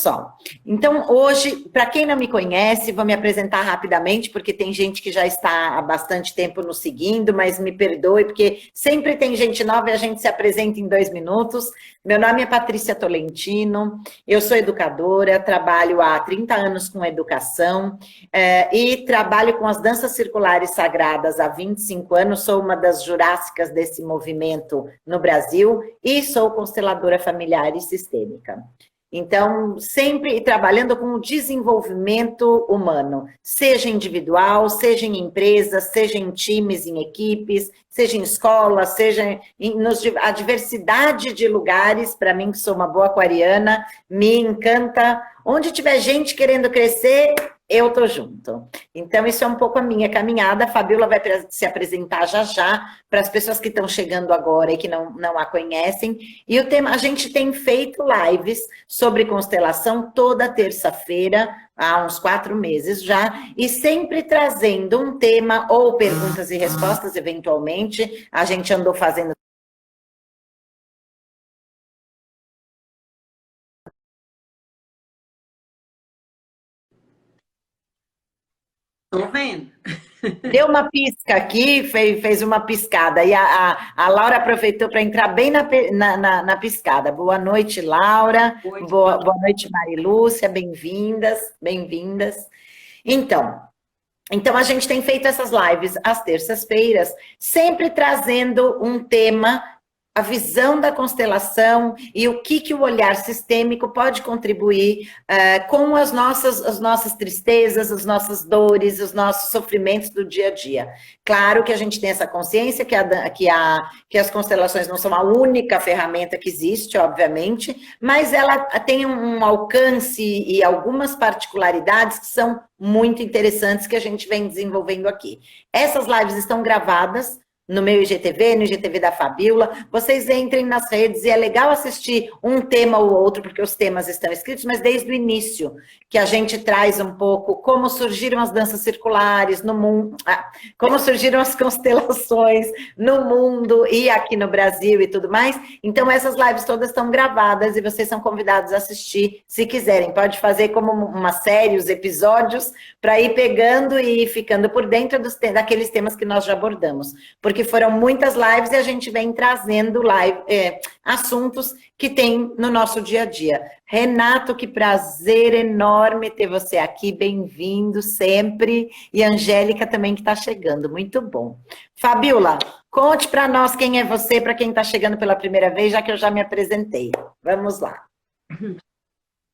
só. Então, hoje, para quem não me conhece, vou me apresentar rapidamente, porque tem gente que já está há bastante tempo nos seguindo, mas me perdoe, porque sempre tem gente nova e a gente se apresenta em 2 minutos. Meu nome é Patrícia Tolentino, eu sou educadora, trabalho há 30 anos com educação e trabalho com as danças circulares sagradas há 25 anos, sou uma das jurássicas desse movimento no Brasil e sou consteladora familiar e sistêmica. Então, sempre trabalhando com o desenvolvimento humano, seja individual, seja em empresas, seja em times, em equipes, seja em escola, seja a diversidade de lugares, para mim, que sou uma boa aquariana, me encanta. Onde tiver gente querendo crescer, eu tô junto. Então, isso é um pouco a minha caminhada. A Fabiola vai se apresentar já já para as pessoas que estão chegando agora e que não a conhecem. E o tema, a gente tem feito lives sobre constelação toda terça-feira, há uns 4 meses já, e sempre trazendo um tema ou perguntas e respostas, eventualmente. A gente andou fazendo. Estão vendo? Deu uma pisca aqui, fez uma piscada. E a Laura aproveitou para entrar bem na piscada. Boa noite, Laura. Boa noite, Marilúcia. Bem-vindas, bem-vindas. Então, a gente tem feito essas lives às terças-feiras, sempre trazendo um tema, a visão da constelação e o que o olhar sistêmico pode contribuir com as nossas tristezas, as nossas dores, os nossos sofrimentos do dia a dia. Claro que a gente tem essa consciência que as constelações não são a única ferramenta que existe, obviamente, mas ela tem um alcance e algumas particularidades que são muito interessantes que a gente vem desenvolvendo aqui. Essas lives estão gravadas no meu IGTV, no IGTV da Fabiola, vocês entrem nas redes e é legal assistir um tema ou outro, porque os temas estão escritos, mas desde o início, que a gente traz um pouco como surgiram as danças circulares no mundo, como surgiram as constelações no mundo e aqui no Brasil e tudo mais. Então, essas lives todas estão gravadas e vocês são convidados a assistir, se quiserem. Pode fazer como uma série, os episódios, para ir pegando e ficando por dentro daqueles temas que nós já abordamos. Porque foram muitas lives e a gente vem trazendo assuntos que tem no nosso dia a dia. Renato, que prazer enorme ter você aqui, bem-vindo sempre. E a Angélica também que está chegando, muito bom. Fabiola, conte para nós quem é você, para quem está chegando pela primeira vez, já que eu já me apresentei. Vamos lá.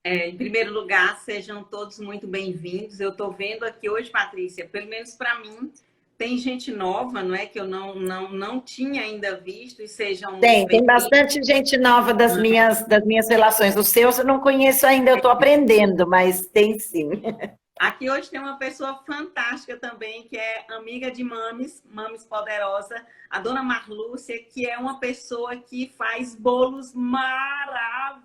Em primeiro lugar, sejam todos muito bem-vindos. Eu estou vendo aqui hoje, Patrícia, pelo menos para mim, tem gente nova, não é? Que eu não tinha ainda visto e sejam... Tem bastante gente nova das minhas relações. Os seus eu não conheço ainda, eu estou aprendendo, mas tem sim. Aqui hoje tem uma pessoa fantástica também, que é amiga de Mames Poderosa, a dona Marlúcia, que é uma pessoa que faz bolos maravilhosos.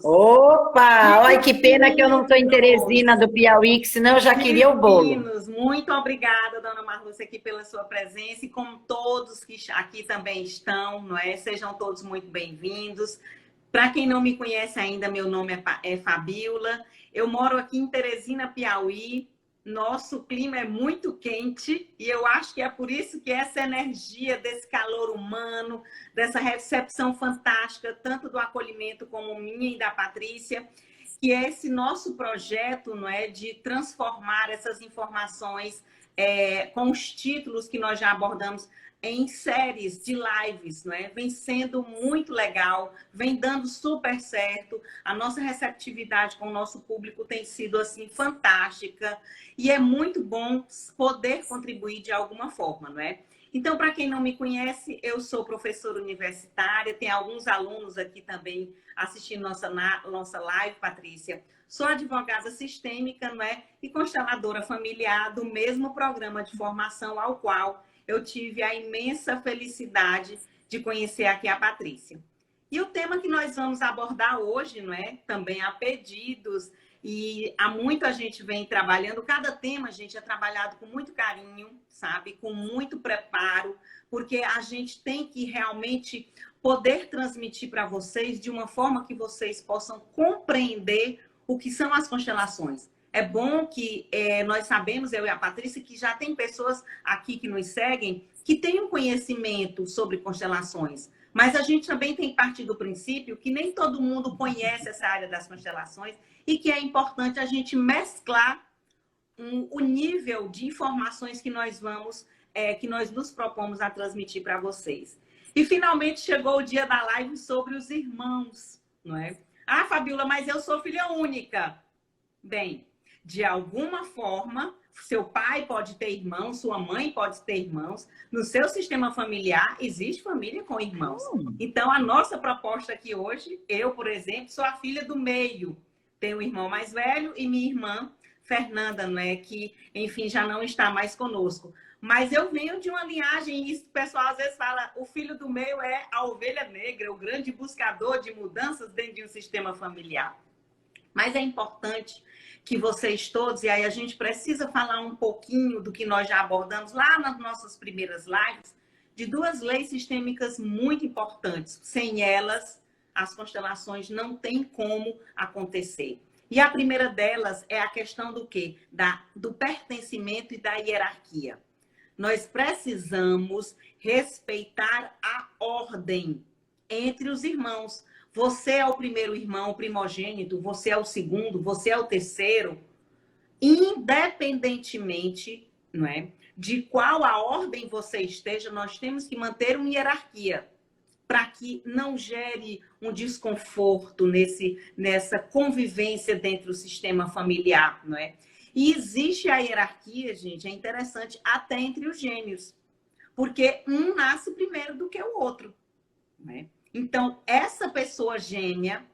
Opa! Olha que pena que eu não estou em Teresina do Piauí, que senão eu já queria o bolo. Muito obrigada, dona Marlúcia, aqui pela sua presença e como todos que aqui também estão, não é? Sejam todos muito bem-vindos. Para quem não me conhece ainda, meu nome é Fabiola. Eu moro aqui em Teresina, Piauí. Nosso clima é muito quente e eu acho que é por isso que essa energia desse calor humano, dessa recepção fantástica, tanto do acolhimento como minha e da Patrícia, que é esse nosso projeto, não é, de transformar essas informações com os títulos que nós já abordamos em séries de lives, não é? Vem sendo muito legal, vem dando super certo. A nossa receptividade com o nosso público tem sido assim fantástica e é muito bom poder contribuir de alguma forma, não é? Então, para quem não me conhece, eu sou professora universitária, tem alguns alunos aqui também assistindo nossa live, Patrícia. Sou advogada sistêmica, não é? E consteladora familiar do mesmo programa de formação ao qual eu tive a imensa felicidade de conhecer aqui a Patrícia. E o tema que nós vamos abordar hoje, não é? Também há pedidos e há muita gente vem trabalhando. Cada tema, gente, é trabalhado com muito carinho, sabe? Com muito preparo, porque a gente tem que realmente poder transmitir para vocês de uma forma que vocês possam compreender o que são as constelações. É bom que nós sabemos, eu e a Patrícia, que já tem pessoas aqui que nos seguem que têm um conhecimento sobre constelações. Mas a gente também tem que partir do princípio que nem todo mundo conhece essa área das constelações e que é importante a gente mesclar o nível de informações que nós que nós nos propomos a transmitir para vocês. E finalmente chegou o dia da live sobre os irmãos, não é? Ah, Fabíola, mas eu sou filha única. Bem, de alguma forma, seu pai pode ter irmãos, sua mãe pode ter irmãos. No seu sistema familiar, existe família com irmãos. Então, a nossa proposta aqui hoje, eu, por exemplo, sou a filha do meio. Tenho um irmão mais velho e minha irmã, Fernanda, não é? Que, enfim, já não está mais conosco. Mas eu venho de uma linhagem, e o pessoal às vezes fala, o filho do meio é a ovelha negra, o grande buscador de mudanças dentro de um sistema familiar. Mas é importante que vocês todos, e aí a gente precisa falar um pouquinho do que nós já abordamos lá nas nossas primeiras lives, de duas leis sistêmicas muito importantes. Sem elas, as constelações não têm como acontecer. E a primeira delas é a questão do quê? Do pertencimento e da hierarquia. Nós precisamos respeitar a ordem entre os irmãos. Você é o primeiro irmão, o primogênito, você é o segundo, você é o terceiro. Independentemente, não é, de qual a ordem você esteja, nós temos que manter uma hierarquia para que não gere um desconforto nessa convivência dentro do sistema familiar, não é? E existe a hierarquia, gente, é interessante, até entre os gêmeos, porque um nasce primeiro do que o outro, né? Então, essa pessoa gêmea,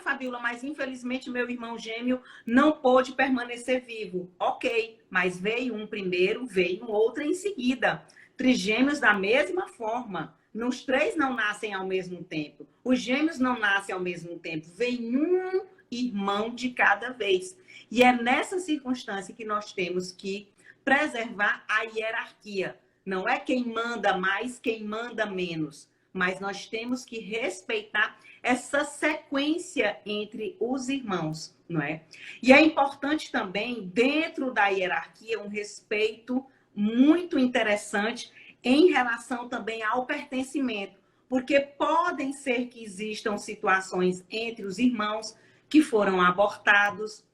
Fabíola, mas infelizmente meu irmão gêmeo não pôde permanecer vivo. Ok, mas veio um primeiro, veio um outro em seguida. Trigêmeos da mesma forma. Os três não nascem ao mesmo tempo. Os gêmeos não nascem ao mesmo tempo. Vem um irmão de cada vez. E é nessa circunstância que nós temos que preservar a hierarquia. Não é quem manda mais, quem manda menos. Mas nós temos que respeitar essa sequência entre os irmãos, não é? E é importante também, dentro da hierarquia, um respeito muito interessante em relação também ao pertencimento. Porque podem ser que existam situações entre os irmãos que foram abortados.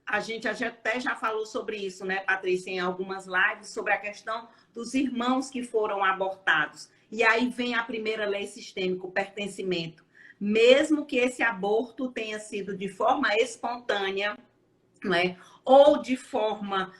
A gente até já falou sobre isso, né, Patrícia, em algumas lives, sobre a questão dos irmãos que foram abortados. E aí vem a primeira lei sistêmica, o pertencimento. Mesmo que esse aborto tenha sido de forma espontânea, não é? Ou de forma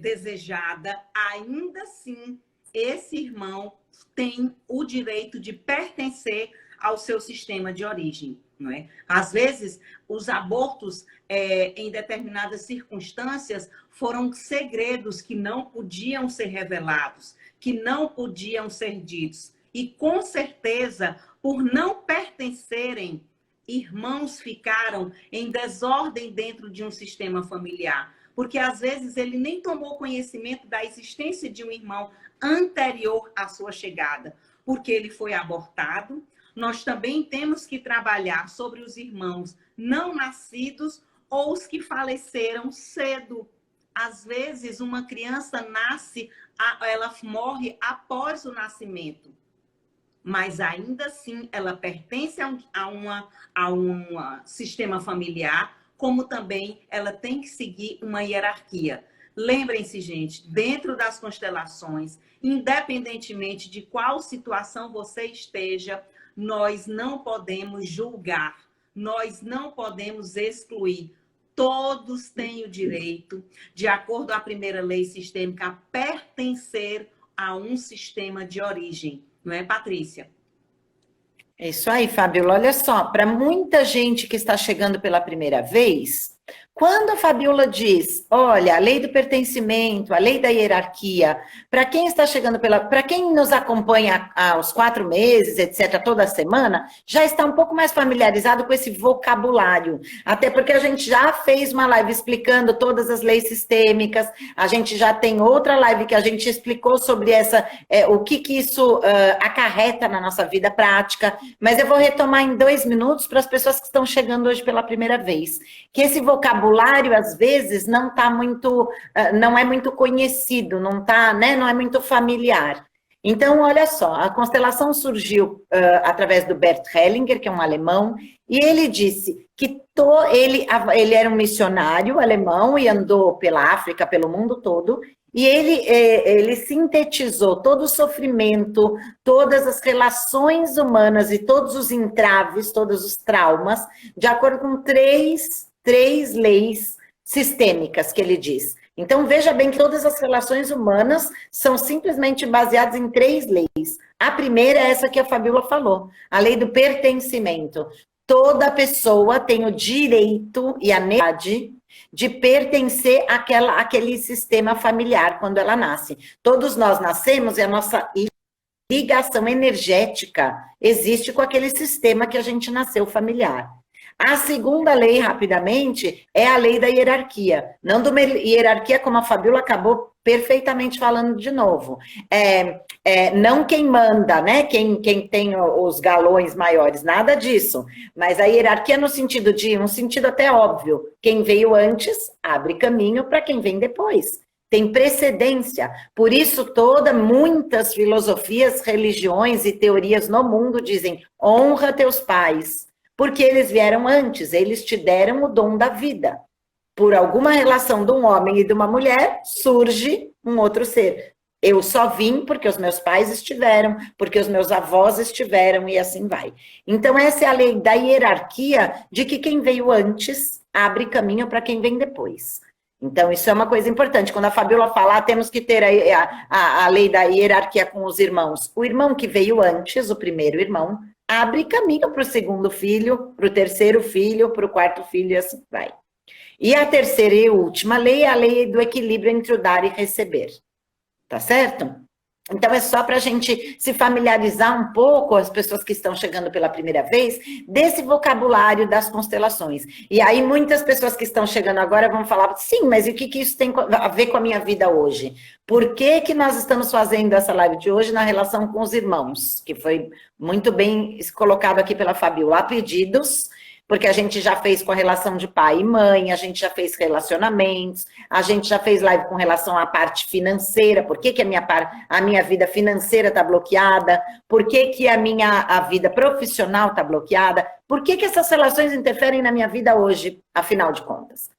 desejada, ainda assim, esse irmão tem o direito de pertencer ao seu sistema de origem, não é? Às vezes, os abortos, em determinadas circunstâncias, foram segredos que não podiam ser revelados, que não podiam ser ditos. E, com certeza, por não pertencerem, irmãos ficaram em desordem dentro de um sistema familiar. Porque, às vezes, ele nem tomou conhecimento da existência de um irmão anterior à sua chegada, porque ele foi abortado. Nós também temos que trabalhar sobre os irmãos não nascidos ou os que faleceram cedo. Às vezes, uma criança nasce, ela morre após o nascimento, mas ainda assim ela pertence a um sistema familiar, como também ela tem que seguir uma hierarquia. Lembrem-se, gente, dentro das constelações, independentemente de qual situação você esteja, nós não podemos julgar, nós não podemos excluir. Todos têm o direito, de acordo com a primeira lei sistêmica, a pertencer a um sistema de origem. Não é, Patrícia? É isso aí, Fabíola. Olha só, para muita gente que está chegando pela primeira vez, Quando a Fabiola diz, olha, a lei do pertencimento, a lei da hierarquia, para quem está chegando para quem nos acompanha há uns 4 meses, etc., toda semana, já está um pouco mais familiarizado com esse vocabulário. Até porque a gente já fez uma live explicando todas as leis sistêmicas, a gente já tem outra live que a gente explicou sobre o que isso acarreta na nossa vida prática, mas eu vou retomar em 2 minutos para as pessoas que estão chegando hoje pela primeira vez, que esse vocabulário, às vezes, não é muito conhecido, não é muito familiar. Então, olha só, a constelação surgiu através do Bert Hellinger, que é um alemão, e ele disse que ele era um missionário alemão e andou pela África, pelo mundo todo, e ele sintetizou todo o sofrimento, todas as relações humanas e todos os entraves, todos os traumas, de acordo com três leis sistêmicas que ele diz. Então, veja bem que todas as relações humanas são simplesmente baseadas em 3 leis. A primeira é essa que a Fabiola falou, a lei do pertencimento. Toda pessoa tem o direito e a necessidade de pertencer àquele sistema familiar quando ela nasce. Todos nós nascemos e a nossa ligação energética existe com aquele sistema que a gente nasceu familiar. A segunda lei, rapidamente, é a lei da hierarquia. Não de uma hierarquia como a Fabiola acabou perfeitamente falando de novo. Não quem manda, né? Quem tem os galões maiores, nada disso. Mas a hierarquia no sentido um sentido até óbvio. Quem veio antes abre caminho para quem vem depois. Tem precedência. Por isso, muitas filosofias, religiões e teorias no mundo dizem: honra teus pais. Porque eles vieram antes, eles te deram o dom da vida. Por alguma relação de um homem e de uma mulher, surge um outro ser. Eu só vim porque os meus pais estiveram, porque os meus avós estiveram, e assim vai. Então, essa é a lei da hierarquia, de que quem veio antes abre caminho para quem vem depois. Então, isso é uma coisa importante. Quando a Fabiola falar, temos que ter a lei da hierarquia com os irmãos. O irmão que veio antes, o primeiro irmão, abre caminho para o segundo filho, para o terceiro filho, para o quarto filho, e assim vai. E a terceira e última lei é a lei do equilíbrio entre o dar e receber. Tá certo? Então, é só para a gente se familiarizar um pouco, as pessoas que estão chegando pela primeira vez, desse vocabulário das constelações. E aí, muitas pessoas que estão chegando agora vão falar, sim, mas e o que isso tem a ver com a minha vida hoje? Por que nós estamos fazendo essa live de hoje na relação com os irmãos? Que foi muito bem colocado aqui pela Fabiola. Há pedidos, porque a gente já fez com a relação de pai e mãe, a gente já fez relacionamentos, a gente já fez live com relação à parte financeira, por que a minha vida financeira está bloqueada, por que a vida profissional está bloqueada, por que essas relações interferem na minha vida hoje, afinal de contas.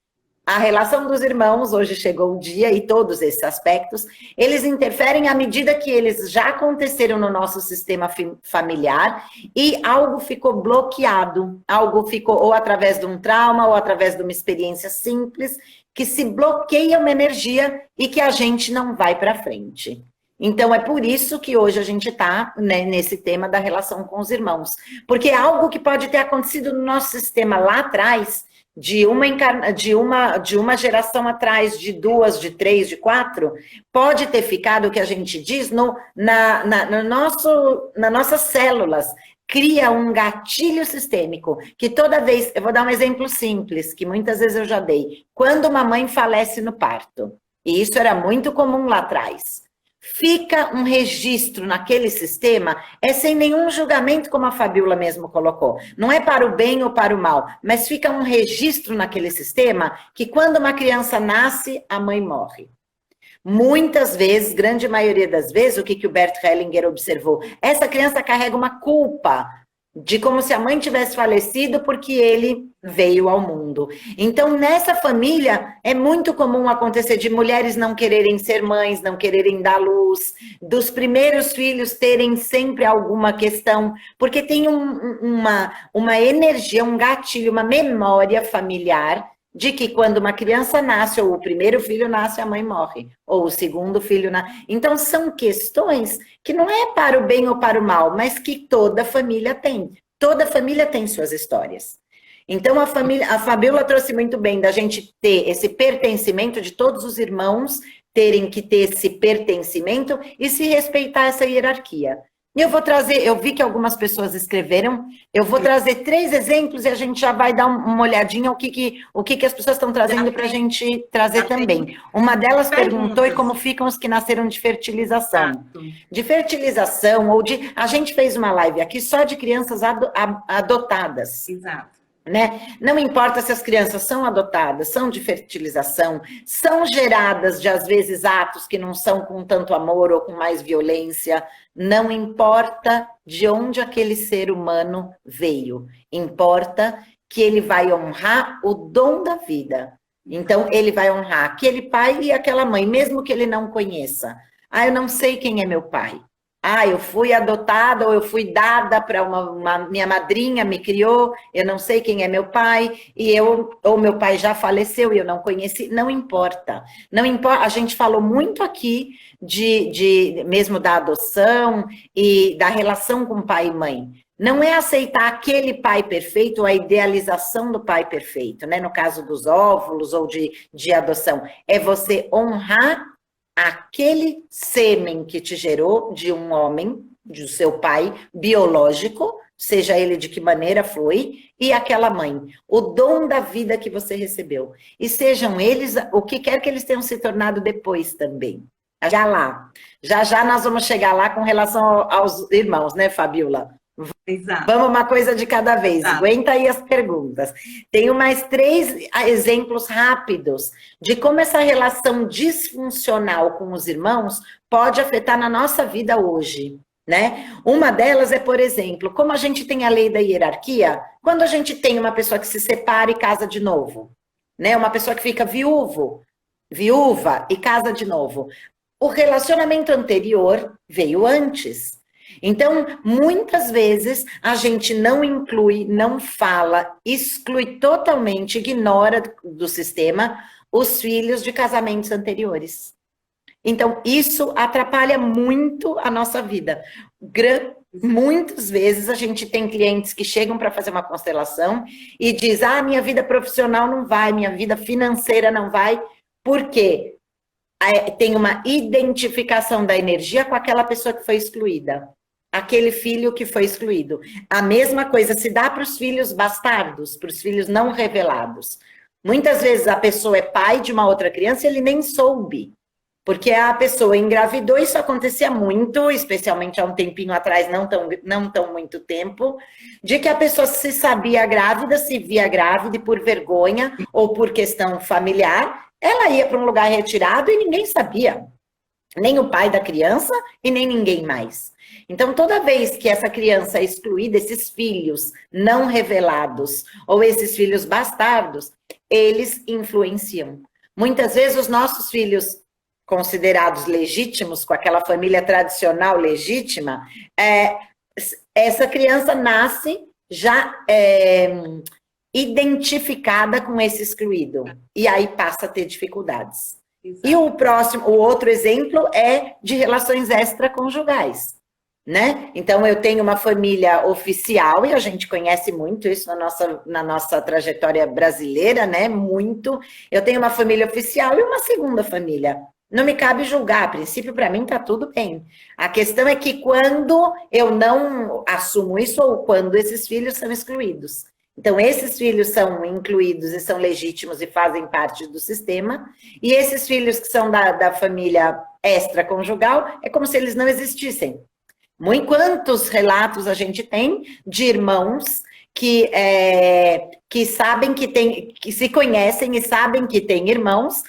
A relação dos irmãos, hoje chegou o dia, e todos esses aspectos, eles interferem à medida que eles já aconteceram no nosso sistema familiar e algo ficou bloqueado, algo ficou ou através de um trauma ou através de uma experiência simples, que se bloqueia uma energia e que a gente não vai para frente. Então, é por isso que hoje a gente está, né, nesse tema da relação com os irmãos. Porque é algo que pode ter acontecido no nosso sistema lá atrás, de uma geração atrás, de 2, de 3, de 4, pode ter ficado, o que a gente diz, nas nossas células, cria um gatilho sistêmico, que toda vez, eu vou dar um exemplo simples, que muitas vezes eu já dei, quando uma mãe falece no parto, e isso era muito comum lá atrás, fica um registro naquele sistema, sem nenhum julgamento, como a Fabiola mesmo colocou. Não é para o bem ou para o mal, mas fica um registro naquele sistema que quando uma criança nasce, a mãe morre. Muitas vezes, grande maioria das vezes, o que o Bert Hellinger observou? Essa criança carrega uma culpa de como se a mãe tivesse falecido porque ele veio ao mundo. Então, nessa família, é muito comum acontecer de mulheres não quererem ser mães, não quererem dar luz, dos primeiros filhos terem sempre alguma questão, porque tem uma energia, um gatilho, uma memória familiar de que quando uma criança nasce, ou o primeiro filho nasce, a mãe morre, ou o segundo filho nasce. Então, são questões que não é para o bem ou para o mal, mas que toda família tem. Toda família tem suas histórias. Então, a Fabiola trouxe muito bem da gente ter esse pertencimento, de todos os irmãos terem que ter esse pertencimento e se respeitar essa hierarquia. E eu vou trazer, eu vi que algumas pessoas escreveram, eu vou trazer 3 exemplos e a gente já vai dar uma olhadinha o que as pessoas estão trazendo para a gente trazer também. Uma delas perguntou como ficam os que nasceram de fertilização. De fertilização, a gente fez uma live aqui só de crianças adotadas. Exato. Né? Não importa se as crianças são adotadas, são de fertilização, são geradas de, às vezes, atos que não são com tanto amor ou com mais violência, não importa de onde aquele ser humano veio, importa que ele vai honrar o dom da vida. Então, ele vai honrar aquele pai e aquela mãe, mesmo que ele não conheça. Ah, eu não sei quem é meu pai. Ah, eu fui adotada ou eu fui dada para minha madrinha me criou, eu não sei quem é meu pai, ou meu pai já faleceu e eu não conheci, não importa. Não importa, a gente falou muito aqui mesmo da adoção e da relação com pai e mãe. Não é aceitar aquele pai perfeito ou a idealização do pai perfeito, né? No caso dos óvulos ou de adoção, é você honrar aquele sêmen que te gerou de um homem, do seu pai biológico, seja ele de que maneira foi, e aquela mãe, o dom da vida que você recebeu. E sejam eles o que quer que eles tenham se tornado depois também. Já lá. Já nós vamos chegar lá com relação aos irmãos, né, Fabiola? Exato. Vamos uma coisa de cada vez. Exato. Aguenta aí as perguntas. Tenho mais 3 exemplos rápidos de como essa relação disfuncional com os irmãos pode afetar na nossa vida hoje, né? Uma delas é, por exemplo, como a gente tem a lei da hierarquia, quando a gente tem uma pessoa que se separa e casa de novo, né? Uma pessoa que fica viúva e casa de novo. O relacionamento anterior veio antes. Então, muitas vezes, a gente não inclui, não fala, exclui totalmente, ignora do sistema os filhos de casamentos anteriores. Então, isso atrapalha muito a nossa vida. Muitas vezes, a gente tem clientes que chegam para fazer uma constelação e diz, minha vida profissional não vai, minha vida financeira não vai, por quê? Tem uma identificação da energia com aquela pessoa que foi excluída. Aquele filho que foi excluído. A mesma coisa se dá para os filhos bastardos, para os filhos não revelados. Muitas vezes a pessoa é pai de uma outra criança e ele nem soube. Porque a pessoa engravidou, isso acontecia muito, especialmente há um tempinho atrás, não tão muito tempo, de que a pessoa se sabia grávida, se via grávida e por vergonha ou por questão familiar, ela ia para um lugar retirado e ninguém sabia. Nem o pai da criança e nem ninguém mais. Então, toda vez que essa criança é excluída, esses filhos não revelados ou esses filhos bastardos, eles influenciam. Muitas vezes os nossos filhos considerados legítimos, com aquela família tradicional legítima, essa criança nasce já identificada com esse excluído. E aí passa a ter dificuldades. Exato. E o outro exemplo é de relações extraconjugais, né? Então, eu tenho uma família oficial, e a gente conhece muito isso na nossa trajetória brasileira, né? Muito. Eu tenho uma família oficial e uma segunda família. Não me cabe julgar, a princípio, para mim, tá tudo bem. A questão é que quando eu não assumo isso, ou quando esses filhos são excluídos. Então, esses filhos são incluídos e são legítimos e fazem parte do sistema, e esses filhos que são da família extraconjugal, é como se eles não existissem. Quantos relatos a gente tem de irmãos que sabem que se conhecem e sabem que têm irmãos,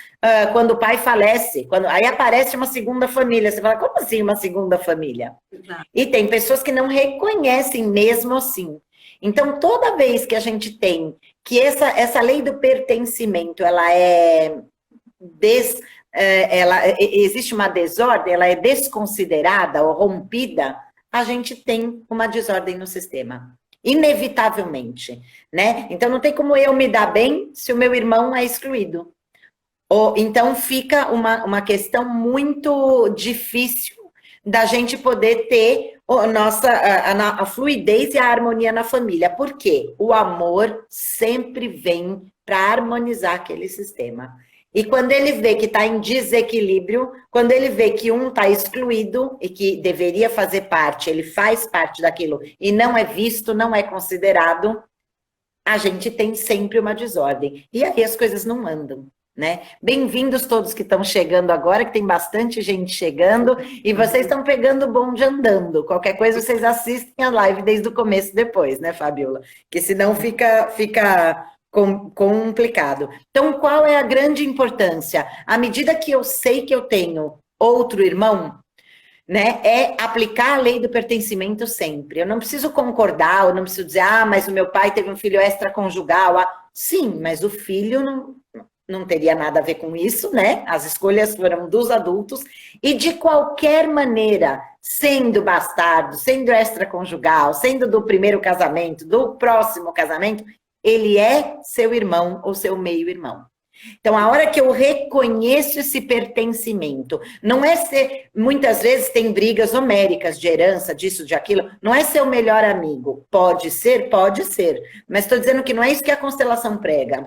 quando o pai falece, aí aparece uma segunda família, você fala, como assim uma segunda família? Exato. E tem pessoas que não reconhecem mesmo assim. Então, toda vez que a gente tem que essa lei do pertencimento, existe uma desordem, ela é desconsiderada ou rompida, a gente tem uma desordem no sistema. Inevitavelmente, né? Então, não tem como eu me dar bem se o meu irmão é excluído. Então, fica uma questão muito difícil da gente poder ter a fluidez e a harmonia na família. Por quê? O amor sempre vem para harmonizar aquele sistema. E quando ele vê que está em desequilíbrio, quando ele vê que um está excluído e que deveria fazer parte, ele faz parte daquilo e não é visto, não é considerado, a gente tem sempre uma desordem. E aí as coisas não andam, né? Bem-vindos todos que estão chegando agora, que tem bastante gente chegando, e vocês estão pegando o bonde andando. Qualquer coisa vocês assistem a live desde o começo e depois, né, Fabiola? Porque senão fica complicado. Então, qual é a grande importância? À medida que eu sei que eu tenho outro irmão, né, é aplicar a lei do pertencimento sempre. Eu não preciso concordar, eu não preciso dizer, mas o meu pai teve um filho extraconjugal. Sim, mas o filho não teria nada a ver com isso, né? As escolhas foram dos adultos, e de qualquer maneira, sendo bastardo, sendo extraconjugal, sendo do primeiro casamento, do próximo casamento, ele é seu irmão ou seu meio-irmão. Então, a hora que eu reconheço esse pertencimento, não é ser, muitas vezes tem brigas homéricas de herança, disso, de aquilo, não é ser o melhor amigo. Pode ser, mas estou dizendo que não é isso que a constelação prega.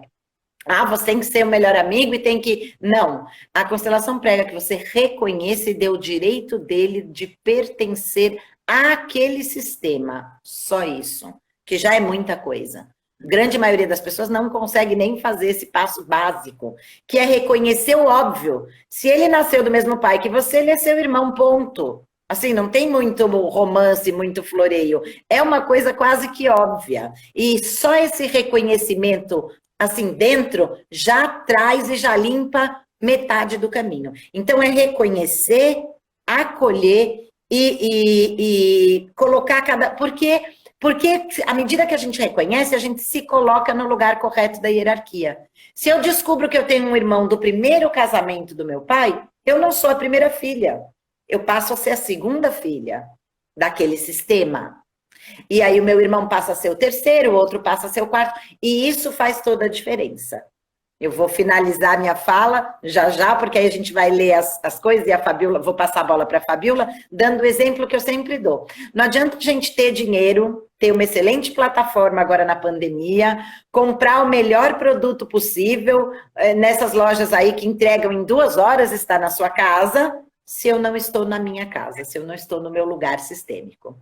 Você tem que ser o melhor amigo e tem que... Não, a constelação prega que você reconheça e dê o direito dele de pertencer àquele sistema. Só isso, que já é muita coisa. A grande maioria das pessoas não consegue nem fazer esse passo básico, que é reconhecer o óbvio. Se ele nasceu do mesmo pai que você, ele é seu irmão, ponto. Assim, não tem muito romance, muito floreio. É uma coisa quase que óbvia. E só esse reconhecimento, assim, dentro, já traz e já limpa metade do caminho. Então, é reconhecer, acolher e colocar cada... Porque à medida que a gente reconhece, a gente se coloca no lugar correto da hierarquia. Se eu descubro que eu tenho um irmão do primeiro casamento do meu pai, eu não sou a primeira filha. Eu passo a ser a segunda filha daquele sistema. E aí o meu irmão passa a ser o terceiro, o outro passa a ser o quarto. E isso faz toda a diferença. Eu vou finalizar minha fala já, porque aí a gente vai ler as coisas e a Fabiola, vou passar a bola para a Fabiola, dando o exemplo que eu sempre dou. Não adianta a gente ter dinheiro, ter uma excelente plataforma agora na pandemia, comprar o melhor produto possível nessas lojas aí que entregam em 2 horas, está na sua casa, se eu não estou na minha casa, se eu não estou no meu lugar sistêmico.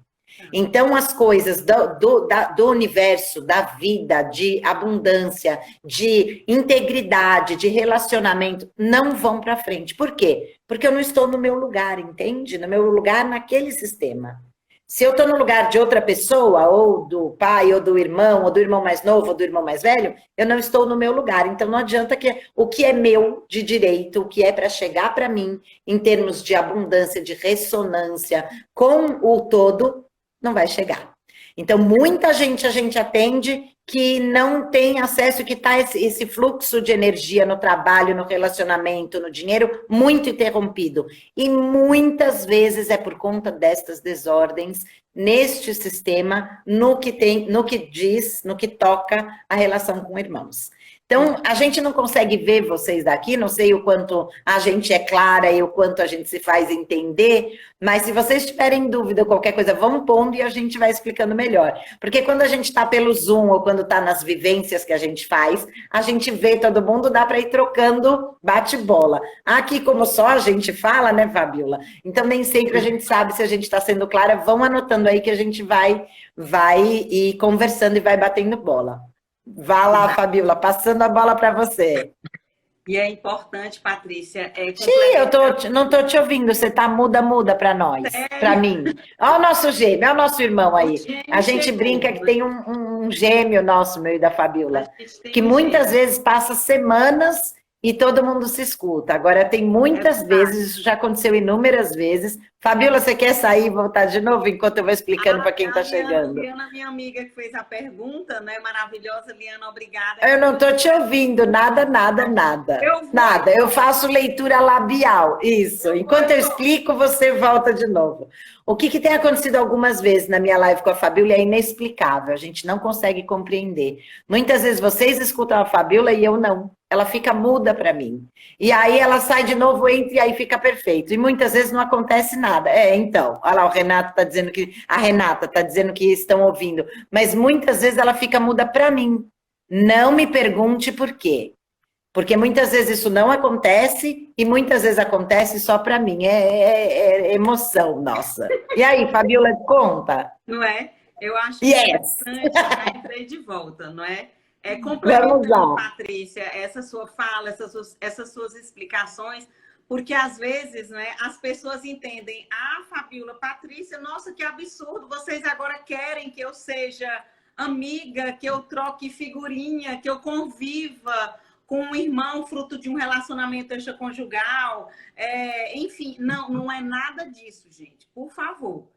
Então, as coisas do universo, da vida, de abundância, de integridade, de relacionamento, não vão para frente. Por quê? Porque eu não estou no meu lugar, entende? No meu lugar naquele sistema. Se eu estou no lugar de outra pessoa, ou do pai, ou do irmão mais novo, ou do irmão mais velho, eu não estou no meu lugar. Então, não adianta que o que é meu de direito, o que é para chegar para mim, em termos de abundância, de ressonância com o todo, não vai chegar. Então, muita gente a gente atende que não tem acesso, que está esse fluxo de energia no trabalho, no relacionamento, no dinheiro, muito interrompido. E muitas vezes é por conta destas desordens neste sistema, no que toca a relação com irmãos. Então, a gente não consegue ver vocês daqui, não sei o quanto a gente é clara e o quanto a gente se faz entender, mas se vocês tiverem dúvida ou qualquer coisa, vão pondo e a gente vai explicando melhor. Porque quando a gente está pelo Zoom ou quando está nas vivências que a gente faz, a gente vê todo mundo, dá para ir trocando bate-bola. Aqui, como só a gente fala, né, Fabiola? Então, nem sempre a gente sabe se a gente está sendo clara. Vão anotando aí que a gente vai ir conversando e vai batendo bola. Vá lá, Fabiola, passando a bola para você. E é importante, Patrícia... eu não estou te ouvindo, você está muda para nós, para mim. Olha o nosso gêmeo, olha o nosso irmão aí. A gente brinca que tem um gêmeo nosso, meu e da Fabiola, que muitas vezes passa semanas e todo mundo se escuta. Agora, tem muitas vezes, isso já aconteceu inúmeras vezes. Fabiola, você quer sair e voltar de novo enquanto eu vou explicando para quem está chegando? Liana, minha amiga que fez a pergunta, né? Maravilhosa, Liana, obrigada. Eu não estou te ouvindo, nada. Nada, eu faço leitura labial, isso. Enquanto eu explico, você volta de novo. O que tem acontecido algumas vezes na minha live com a Fabiola é inexplicável, a gente não consegue compreender. Muitas vezes vocês escutam a Fabiola e eu não. Ela fica muda para mim. E aí ela sai de novo, entra e aí fica perfeito. E muitas vezes não acontece nada. nada. Então, olha lá, o Renato está dizendo que... A Renata está dizendo que estão ouvindo. Mas muitas vezes ela fica muda para mim. Não me pergunte por quê. Porque muitas vezes isso não acontece e muitas vezes acontece só para mim. É emoção nossa. E aí, Fabiola, conta. Não é? Eu acho Yes. interessante, já entrei de volta, não é? Vamos Complementando, lá. Patrícia, essa sua fala, essas suas explicações, porque às vezes, né, as pessoas entendem, Fabiola, Patrícia, nossa, que absurdo, vocês agora querem que eu seja amiga, que eu troque figurinha, que eu conviva com um irmão fruto de um relacionamento extraconjugal, enfim, não é nada disso, gente, por favor.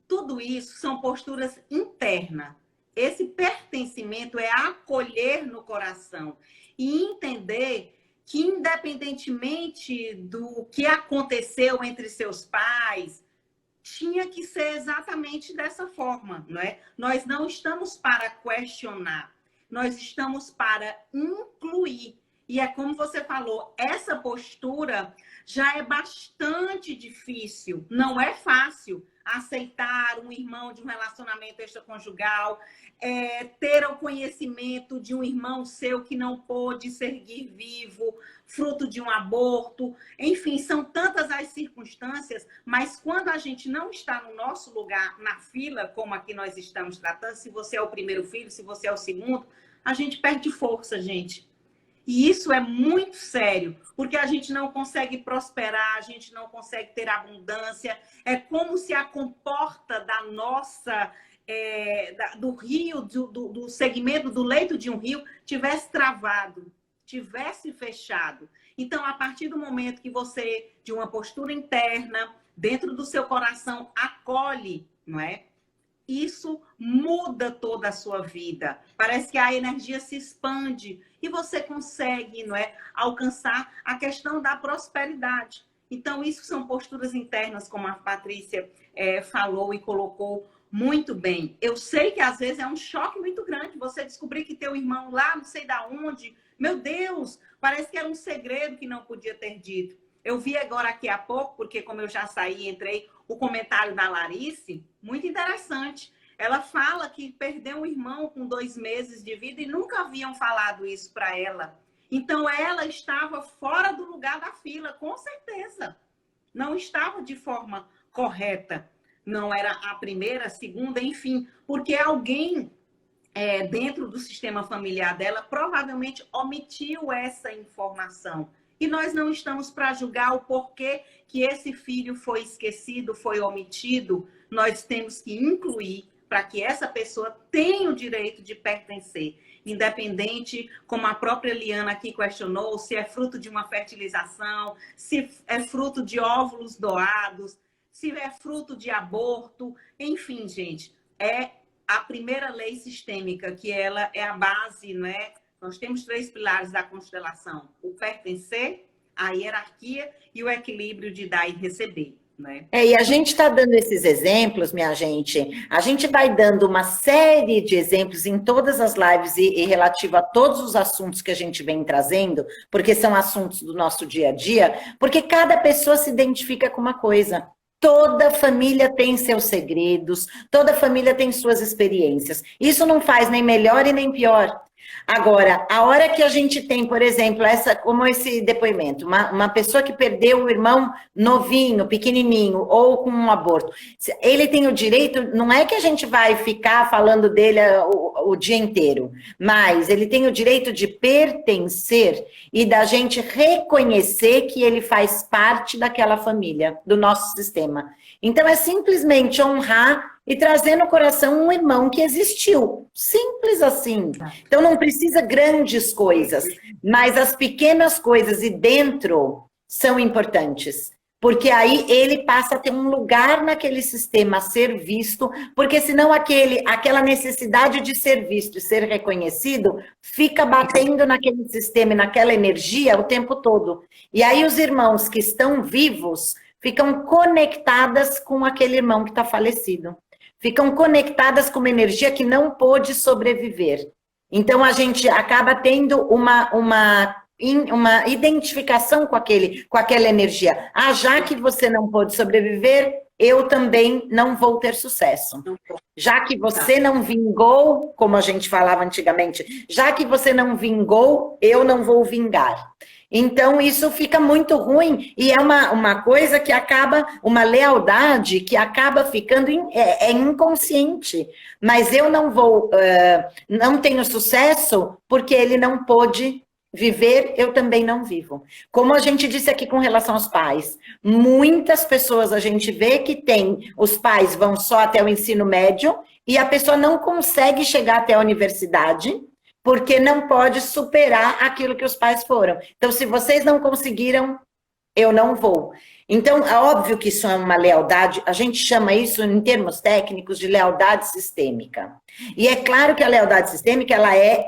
Tudo isso são posturas internas. Esse pertencimento é acolher no coração e entender que, independentemente do que aconteceu entre seus pais, tinha que ser exatamente dessa forma, não é? Nós não estamos para questionar, nós estamos para incluir. E é como você falou, essa postura já é bastante difícil, não é fácil aceitar um irmão de um relacionamento extraconjugal, ter o conhecimento de um irmão seu que não pôde seguir vivo, fruto de um aborto. Enfim, são tantas as circunstâncias, mas quando a gente não está no nosso lugar, na fila, como aqui nós estamos tratando, se você é o primeiro filho, se você é o segundo, a gente perde força, gente. E isso é muito sério, porque a gente não consegue prosperar, a gente não consegue ter abundância. É como se a comporta da nossa, do rio, do segmento do leito de um rio, tivesse travado, tivesse fechado. Então, a partir do momento que você, de uma postura interna, dentro do seu coração, acolhe, não é? Isso muda toda a sua vida. Parece que a energia se expande e você consegue, não é, alcançar a questão da prosperidade. Então, isso são posturas internas, como a Patrícia falou e colocou muito bem. Eu sei que às vezes é um choque muito grande você descobrir que teu irmão lá, não sei da onde, meu Deus, parece que era um segredo que não podia ter dito. Eu vi agora aqui há pouco, porque como eu já saí, entrei, o comentário da Larice, muito interessante. Ela fala que perdeu um irmão com 2 meses de vida e nunca haviam falado isso para ela. Então, ela estava fora do lugar da fila, com certeza. Não estava de forma correta. Não era a primeira, a segunda, enfim. Porque alguém dentro do sistema familiar dela provavelmente omitiu essa informação. E nós não estamos para julgar o porquê que esse filho foi esquecido, foi omitido. Nós temos que incluir para que essa pessoa tenha o direito de pertencer. Independente, como a própria Liana aqui questionou, se é fruto de uma fertilização, se é fruto de óvulos doados, se é fruto de aborto. Enfim, gente, é a primeira lei sistêmica, que ela é a base, não é? Nós temos 3 pilares da constelação: o pertencer, a hierarquia e o equilíbrio de dar e receber. Né? E a gente está dando esses exemplos, minha gente. A gente vai dando uma série de exemplos em todas as lives e relativo a todos os assuntos que a gente vem trazendo, porque são assuntos do nosso dia a dia, porque cada pessoa se identifica com uma coisa. Toda família tem seus segredos, toda família tem suas experiências. Isso não faz nem melhor e nem pior. Agora, a hora que a gente tem, por exemplo, como esse depoimento, uma pessoa que perdeu o irmão novinho, pequenininho, ou com um aborto, ele tem o direito, não é que a gente vai ficar falando dele o dia inteiro, mas ele tem o direito de pertencer e da gente reconhecer que ele faz parte daquela família, do nosso sistema. Então, é simplesmente honrar e trazer no coração um irmão que existiu. Simples assim. Então, não precisa grandes coisas, mas as pequenas coisas e dentro são importantes. Porque aí ele passa a ter um lugar naquele sistema a ser visto, porque senão aquela necessidade de ser visto e ser reconhecido fica batendo naquele sistema e naquela energia o tempo todo. E aí os irmãos que estão vivos ficam conectadas com aquele irmão que está falecido. Ficam conectadas com uma energia que não pôde sobreviver. Então, a gente acaba tendo uma uma identificação com aquela energia. Ah, já que você não pôde sobreviver, eu também não vou ter sucesso. Já que você não vingou, como a gente falava antigamente, já que você não vingou, eu não vou vingar. Então, isso fica muito ruim e é uma coisa que acaba, uma lealdade que acaba ficando inconsciente. Mas eu não vou, não tenho sucesso porque ele não pôde viver, eu também não vivo. Como a gente disse aqui com relação aos pais, muitas pessoas a gente vê que os pais vão só até o ensino médio e a pessoa não consegue chegar até a universidade porque não pode superar aquilo que os pais foram. Então, se vocês não conseguiram, eu não vou. Então, é óbvio que isso é uma lealdade, a gente chama isso, em termos técnicos, de lealdade sistêmica. E é claro que a lealdade sistêmica, ela é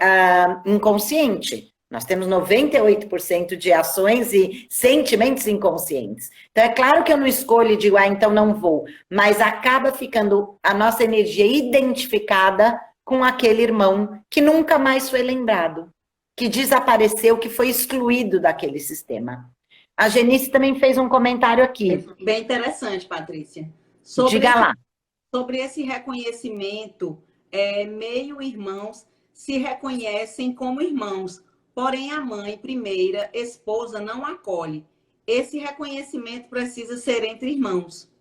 inconsciente. Nós temos 98% de ações e sentimentos inconscientes. Então, é claro que eu não escolho e digo, então não vou. Mas acaba ficando a nossa energia identificada com aquele irmão que nunca mais foi lembrado, que desapareceu, que foi excluído daquele sistema. A Genice também fez um comentário aqui. Bem interessante, Patrícia. Diga lá. Sobre esse reconhecimento, meio-irmãos se reconhecem como irmãos, porém a mãe, primeira esposa, não acolhe. Esse reconhecimento precisa ser entre irmãos.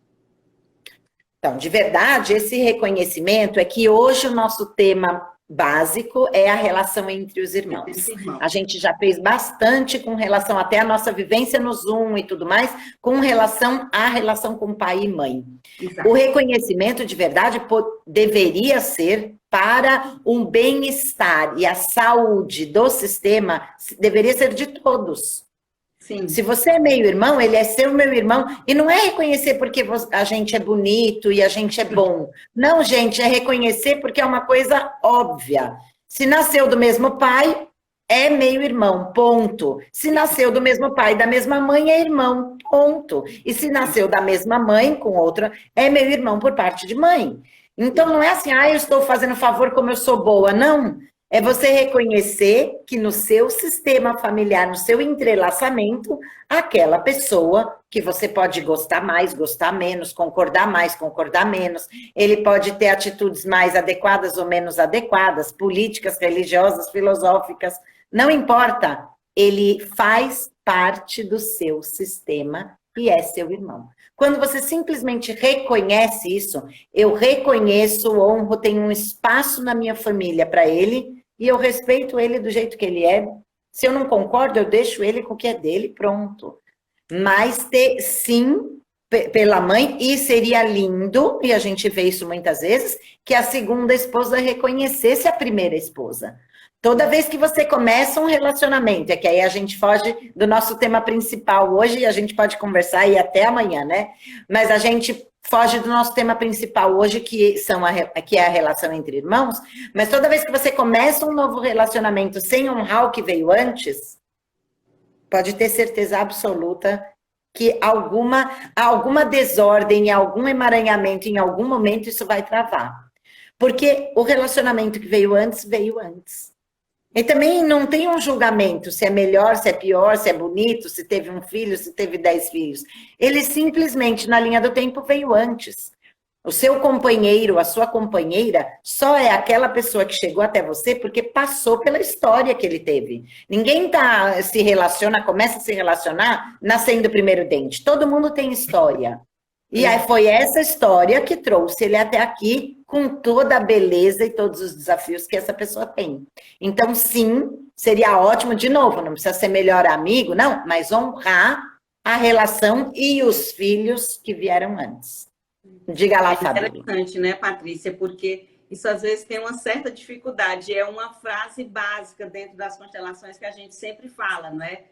Então, de verdade, esse reconhecimento é que hoje o nosso tema básico é a relação entre os irmãos. A gente já fez bastante com relação até a nossa vivência no Zoom e tudo mais, com relação à relação com pai e mãe. Exato. O reconhecimento de verdade deveria ser para um bem-estar e a saúde do sistema, deveria ser de todos. Sim. Se você é meio-irmão, ele é seu meu-irmão, e não é reconhecer porque a gente é bonito e a gente é bom. Não, gente, é reconhecer porque é uma coisa óbvia. Se nasceu do mesmo pai, é meio-irmão, ponto. Se nasceu do mesmo pai e da mesma mãe, é irmão, ponto. E se nasceu da mesma mãe com outra, é meio-irmão por parte de mãe. Então, não é assim, eu estou fazendo favor como eu sou boa, não. É você reconhecer que no seu sistema familiar, no seu entrelaçamento, aquela pessoa que você pode gostar mais, gostar menos, concordar mais, concordar menos, ele pode ter atitudes mais adequadas ou menos adequadas, políticas, religiosas, filosóficas, não importa, ele faz parte do seu sistema e é seu irmão. Quando você simplesmente reconhece isso, eu reconheço, honro, tenho um espaço na minha família para ele e eu respeito ele do jeito que ele é. Se eu não concordo, eu deixo ele com o que é dele, pronto. Mas ter, sim, pela mãe, e seria lindo, e a gente vê isso muitas vezes, que a segunda esposa reconhecesse a primeira esposa. Toda vez que você começa um relacionamento, é que aí a gente foge do nosso tema principal hoje, e a gente pode conversar aí até amanhã, né? Mas a gente foge do nosso tema principal hoje, que é a relação entre irmãos, mas toda vez que você começa um novo relacionamento sem honrar o que veio antes, pode ter certeza absoluta que alguma desordem, algum emaranhamento, em algum momento isso vai travar. Porque o relacionamento que veio antes, veio antes. E também não tem um julgamento se é melhor, se é pior, se é bonito, se teve um filho, se teve 10 filhos. Ele simplesmente, na linha do tempo, veio antes. O seu companheiro, a sua companheira, só é aquela pessoa que chegou até você porque passou pela história que ele teve. Ninguém começa a se relacionar nascendo o primeiro dente. Todo mundo tem história. E aí foi essa história que trouxe ele até aqui com toda a beleza e todos os desafios que essa pessoa tem. Então, sim, seria ótimo, de novo, não precisa ser melhor amigo, não, mas honrar a relação e os filhos que vieram antes. Diga lá, Fábio. É interessante, né, Patrícia? Porque isso às vezes tem uma certa dificuldade. É uma frase básica dentro das constelações que a gente sempre fala, não é?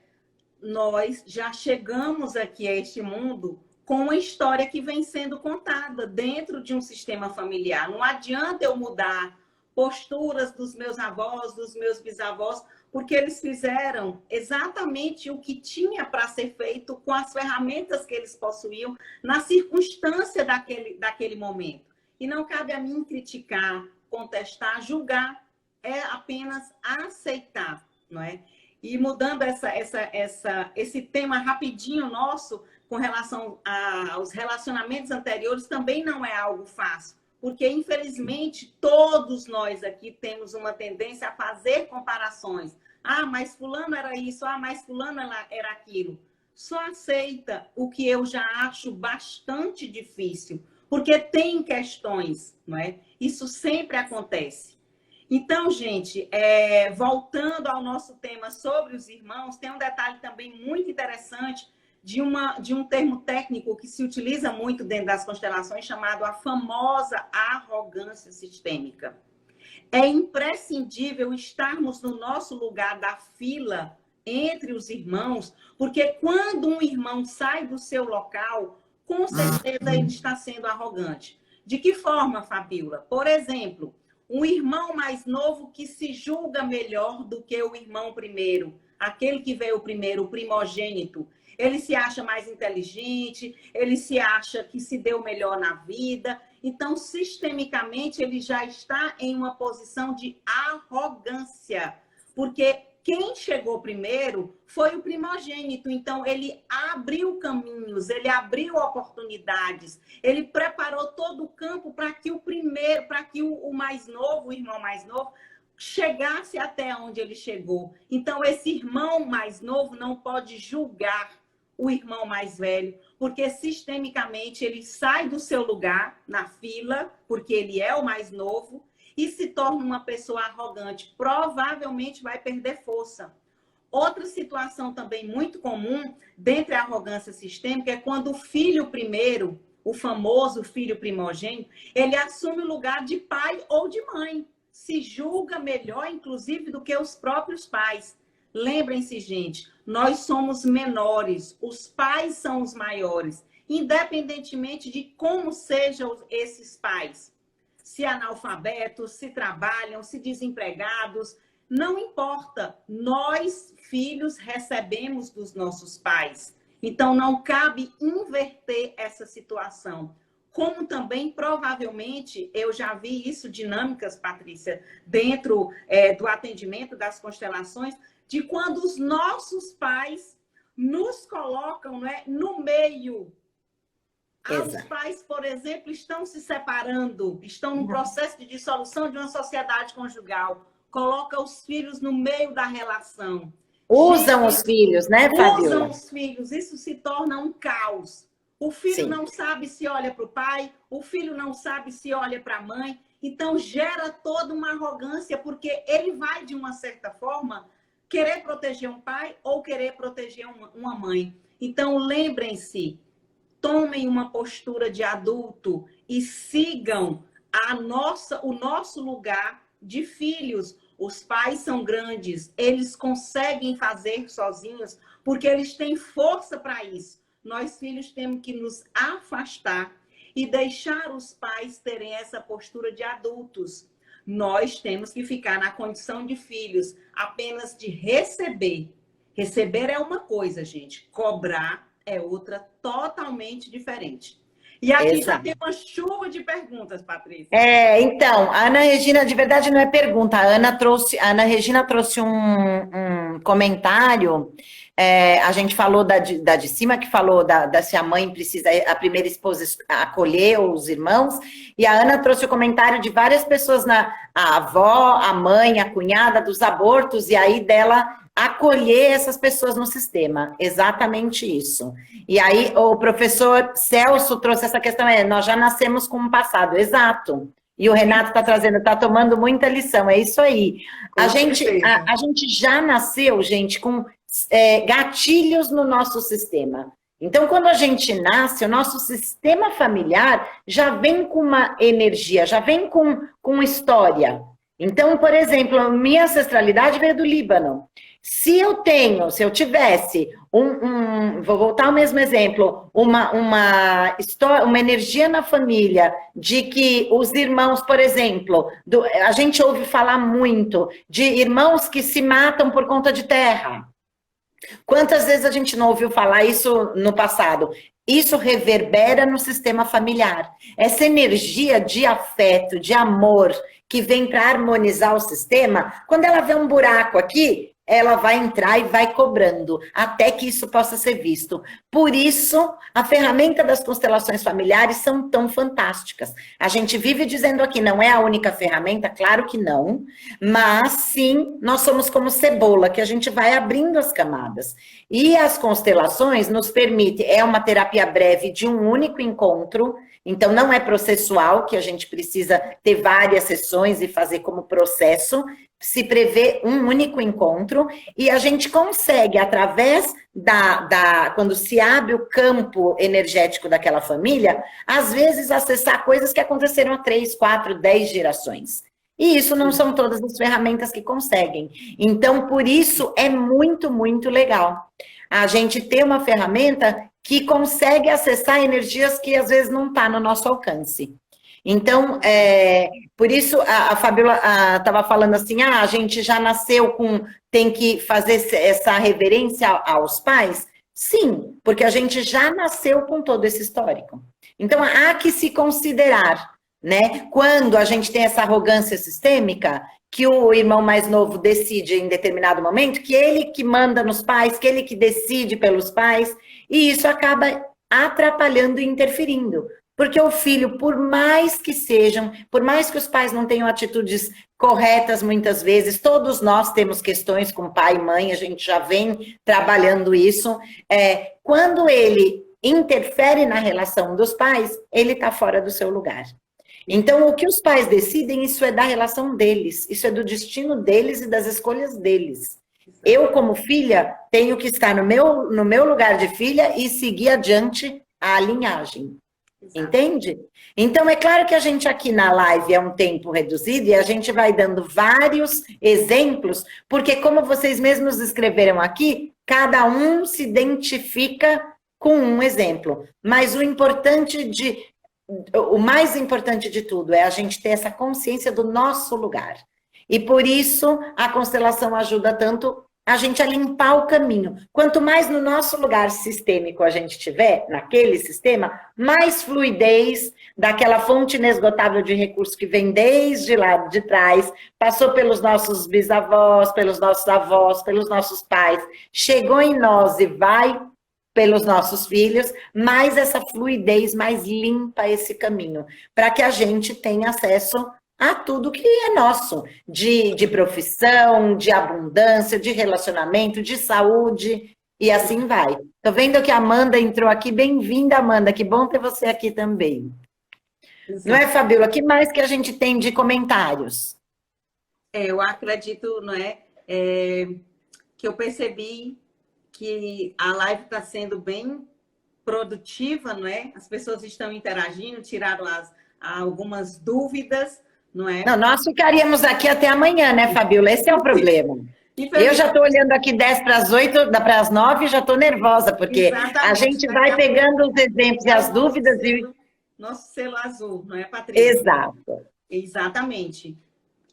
Nós já chegamos aqui a este mundo com uma história que vem sendo contada dentro de um sistema familiar. Não adianta eu mudar posturas dos meus avós, dos meus bisavós, porque eles fizeram exatamente o que tinha para ser feito com as ferramentas que eles possuíam na circunstância daquele momento. E não cabe a mim criticar, contestar, julgar, é apenas aceitar, não é? E mudando esse tema rapidinho nosso, com relação aos relacionamentos anteriores, também não é algo fácil. Porque, infelizmente, todos nós aqui temos uma tendência a fazer comparações. Ah, mas fulano era isso, ah, mas fulano era aquilo. Só aceita o que eu já acho bastante difícil, porque tem questões, não é? Isso sempre acontece. Então, gente, voltando ao nosso tema sobre os irmãos, tem um detalhe também muito interessante de um termo técnico que se utiliza muito dentro das constelações, chamado a famosa arrogância sistêmica. É imprescindível estarmos no nosso lugar da fila entre os irmãos, porque quando um irmão sai do seu local, com certeza ele está sendo arrogante. De que forma, Fabíola? Por exemplo, um irmão mais novo que se julga melhor do que o irmão primeiro, aquele que veio primeiro, o primogênito. Ele se acha mais inteligente, ele se acha que se deu melhor na vida. Então, sistemicamente, ele já está em uma posição de arrogância, porque quem chegou primeiro foi o primogênito. Então, ele abriu caminhos, ele abriu oportunidades, ele preparou todo o campo para que o mais novo, o irmão mais novo, chegasse até onde ele chegou. Então, esse irmão mais novo não pode julgar o irmão mais velho, porque sistemicamente ele sai do seu lugar na fila, porque ele é o mais novo, e se torna uma pessoa arrogante. Provavelmente vai perder força. Outra situação também muito comum dentre a arrogância sistêmica é quando o filho primeiro, o famoso filho primogênito, ele assume o lugar de pai ou de mãe. Se julga melhor, inclusive, do que os próprios pais. Lembrem-se, gente, nós somos menores, os pais são os maiores, independentemente de como sejam esses pais. Se analfabetos, se trabalham, se desempregados, não importa. Nós, filhos, recebemos dos nossos pais. Então, não cabe inverter essa situação. Como também, provavelmente, eu já vi isso, dinâmicas, Patrícia, dentro do atendimento das constelações, de quando os nossos pais nos colocam, não é, no meio. Os pais, por exemplo, estão se separando, estão no processo de dissolução de uma sociedade conjugal. Coloca os filhos no meio da relação. Usam os filhos, né, Fabíola? Usam os filhos. Isso se torna um caos. O filho não sabe se olha para o pai, o filho não sabe se olha para a mãe. Então, gera toda uma arrogância, porque ele vai, de uma certa forma, querer proteger um pai ou querer proteger uma mãe. Então, lembrem-se, tomem uma postura de adulto e sigam o nosso lugar de filhos. Os pais são grandes, eles conseguem fazer sozinhos, porque eles têm força para isso. Nós, filhos, temos que nos afastar e deixar os pais terem essa postura de adultos. Nós temos que ficar na condição de filhos, apenas de receber. Receber é uma coisa, gente. Cobrar é outra totalmente diferente. E aqui já tem uma chuva de perguntas, Patrícia. Então, a Ana Regina, de verdade não é pergunta, a Ana Regina trouxe um comentário, a gente falou da de cima, que falou se a mãe precisa, a primeira esposa acolher os irmãos, e a Ana trouxe o comentário de várias pessoas, a avó, a mãe, a cunhada, dos abortos, e aí dela acolher essas pessoas no sistema, exatamente isso. E aí o professor Celso trouxe essa questão, nós já nascemos com um passado, exato. E o Renato está trazendo, está tomando muita lição, é isso aí. A gente já nasceu, gente, com gatilhos no nosso sistema. Então, quando a gente nasce, o nosso sistema familiar já vem com uma energia, já vem com história. Então, por exemplo, minha ancestralidade veio do Líbano. Se eu tivesse vou voltar ao mesmo exemplo, uma história, uma energia na família de que os irmãos, por exemplo, a gente ouve falar muito de irmãos que se matam por conta de terra. Quantas vezes a gente não ouviu falar isso no passado? Isso reverbera no sistema familiar. Essa energia de afeto, de amor, que vem para harmonizar o sistema, quando ela vê um buraco aqui, ela vai entrar e vai cobrando, até que isso possa ser visto. Por isso, a ferramenta das constelações familiares são tão fantásticas. A gente vive dizendo aqui, não é a única ferramenta, claro que não, mas sim, nós somos como cebola, que a gente vai abrindo as camadas. E as constelações nos permitem, é uma terapia breve de um único encontro, então não é processual, que a gente precisa ter várias sessões e fazer como processo, se prevê um único encontro e a gente consegue, através quando se abre o campo energético daquela família, às vezes acessar coisas que aconteceram há 3, 4, 10 gerações. E isso não são todas as ferramentas que conseguem. Então, por isso, é muito, muito legal a gente ter uma ferramenta que consegue acessar energias que às vezes não está no nosso alcance. Então, por isso a Fabiola estava falando assim, a gente já nasceu tem que fazer essa reverência aos pais? Sim, porque a gente já nasceu com todo esse histórico. Então, há que se considerar, né? Quando a gente tem essa arrogância sistêmica, que o irmão mais novo decide em determinado momento, que ele que manda nos pais, que ele que decide pelos pais, e isso acaba atrapalhando e interferindo. Porque o filho, por mais que os pais não tenham atitudes corretas muitas vezes, todos nós temos questões com pai e mãe, a gente já vem trabalhando isso, quando ele interfere na relação dos pais, ele está fora do seu lugar. Então, o que os pais decidem, isso é da relação deles, isso é do destino deles e das escolhas deles. Eu, como filha, tenho que estar no meu lugar de filha e seguir adiante a linhagem. Entende? Então, é claro que a gente aqui na live é um tempo reduzido e a gente vai dando vários exemplos, porque como vocês mesmos escreveram aqui, cada um se identifica com um exemplo. Mas o mais importante de tudo é a gente ter essa consciência do nosso lugar. E por isso a constelação ajuda tanto a gente a limpar o caminho. Quanto mais no nosso lugar sistêmico a gente tiver, naquele sistema, mais fluidez daquela fonte inesgotável de recursos que vem desde lá de trás, passou pelos nossos bisavós, pelos nossos avós, pelos nossos pais, chegou em nós e vai pelos nossos filhos, mais essa fluidez, mais limpa esse caminho, para que a gente tenha acesso a tudo que é nosso, de profissão, de abundância, de relacionamento, de saúde, e assim vai. Tô vendo que a Amanda entrou aqui, bem-vinda, Amanda, que bom ter você aqui também. Exato. Não é, Fabiola? O que mais que a gente tem de comentários? Eu acredito, não é, que eu percebi que a live está sendo bem produtiva, não é? As pessoas estão interagindo, tiraram algumas dúvidas, não é? Não, nós ficaríamos aqui até amanhã, né, Fabiola? Esse é o problema. Eu já estou olhando aqui 10 para as 8, para as 9, já estou nervosa, porque exatamente, a gente vai pegando os exemplos e as dúvidas. Nosso selo azul, não é, Patrícia? Exato. Exatamente.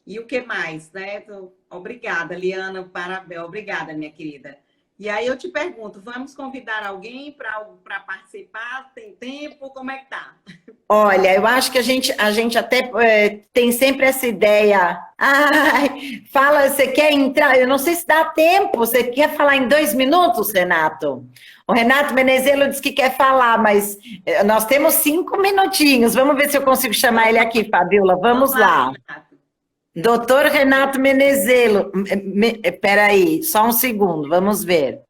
E o que mais, né? Obrigada, Liana, parabéns. Obrigada, minha querida. E aí eu te pergunto, vamos convidar alguém para participar? Tem tempo? Como é que tá? Olha, eu acho que a gente até tem sempre essa ideia. Ai, fala, você quer entrar? Eu não sei se dá tempo. Você quer falar em 2 minutos, Renato? O Renato Menezelo disse que quer falar, mas nós temos 5 minutinhos. Vamos ver se eu consigo chamar ele aqui, Fabiola. Vamos lá. Renato. Doutor Renato Menezelo, peraí, só um segundo, vamos ver.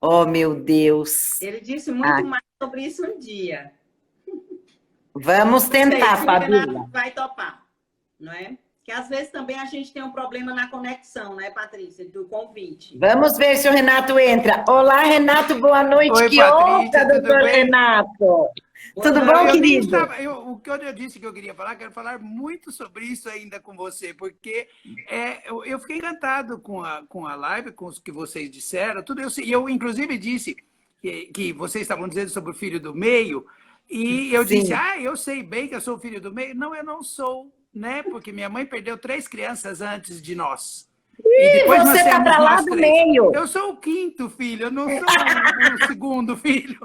Oh, meu Deus. Ele disse muito mais sobre isso um dia. Vamos tentar, Fabiola. O Renato vai topar, não é? Que às vezes também a gente tem um problema na conexão, né, Patrícia, do convite. Vamos ver se o Renato entra. Olá, Renato, boa noite. Oi, que Patrícia, honra, doutor Renato. Tudo bom, querido? O que eu disse que eu queria falar, quero falar muito sobre isso ainda com você, porque eu fiquei encantado com a live, com os que vocês disseram, tudo. Eu inclusive, disse que vocês estavam dizendo sobre o filho do meio, e eu disse, eu sei bem que eu sou o filho do meio. Não, eu não sou, né? Porque minha mãe perdeu 3 crianças antes de nós. E depois você está para lá do meio. Eu sou o 5º filho, eu não sou o 2º filho.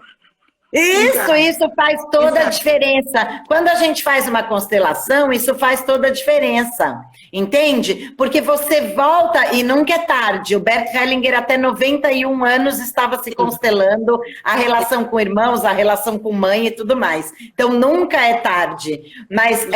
Isso faz toda a diferença. Quando a gente faz uma constelação, isso faz toda a diferença. entende? Porque você volta e nunca é tarde. O Bert Hellinger até 91 anos estava se constelando a relação com irmãos, a relação com mãe e tudo mais. Então nunca é tarde. Mas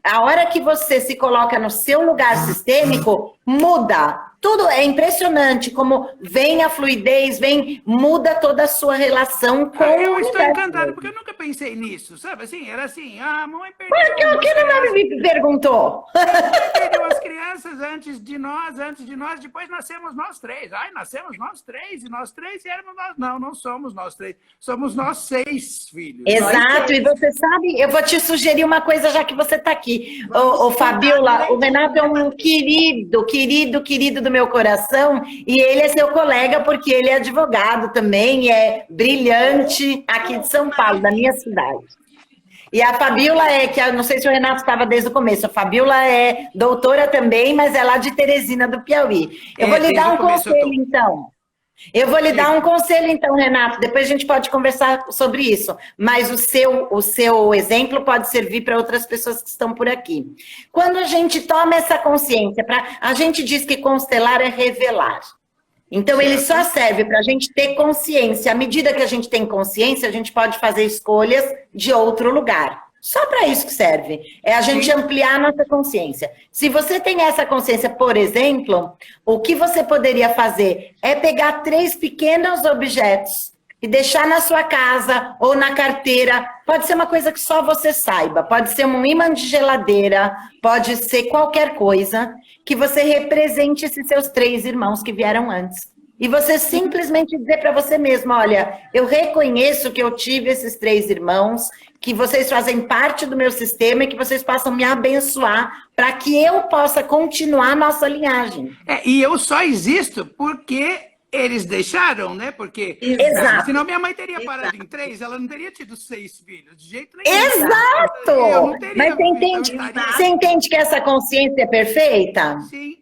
a hora que você se coloca no seu lugar sistêmico, muda. Tudo é impressionante como vem a fluidez, muda toda a sua relação com Eu o estou universo. encantado, porque eu nunca pensei nisso, sabe? Assim, era assim, a mãe perdeu. Por que não me perguntou? Perdeu as crianças antes de nós, depois nascemos nós três. Ai, nascemos nós três, e nós três éramos nós. Não, não somos nós três, somos nós 6 filhos. Exato, e você sabe, eu vou te sugerir uma coisa já que você está aqui. Ô, Fabiola, o Renato é um querido do meu coração, e ele é seu colega porque ele é advogado também, é brilhante aqui de São Paulo, da minha cidade. E a Fabiola não sei se o Renato estava desde o começo, a Fabiola é doutora também, mas é lá de Teresina do Piauí. Eu vou lhe dar um conselho, então. Eu vou lhe dar um conselho, então, Renato, depois a gente pode conversar sobre isso, mas o seu exemplo pode servir para outras pessoas que estão por aqui. Quando a gente toma essa consciência, a gente diz que constelar é revelar. Então, ele só serve para a gente ter consciência. À medida que a gente tem consciência, a gente pode fazer escolhas de outro lugar. Só para isso que serve. É a gente ampliar a nossa consciência. Se você tem essa consciência, por exemplo, o que você poderia fazer é pegar 3 pequenos objetos e deixar na sua casa ou na carteira. Pode ser uma coisa que só você saiba. Pode ser um ímã de geladeira, pode ser qualquer coisa que você represente esses seus 3 irmãos que vieram antes. E você simplesmente dizer para você mesmo, olha, eu reconheço que eu tive esses 3 irmãos, que vocês fazem parte do meu sistema e que vocês possam me abençoar para que eu possa continuar a nossa linhagem. E eu só existo porque eles deixaram, né? Porque Exato. Senão minha mãe teria parado em 3, ela não teria tido 6 filhos, de jeito nenhum. Exato! Eu não teria, Mas você entende que essa consciência é perfeita? Sim.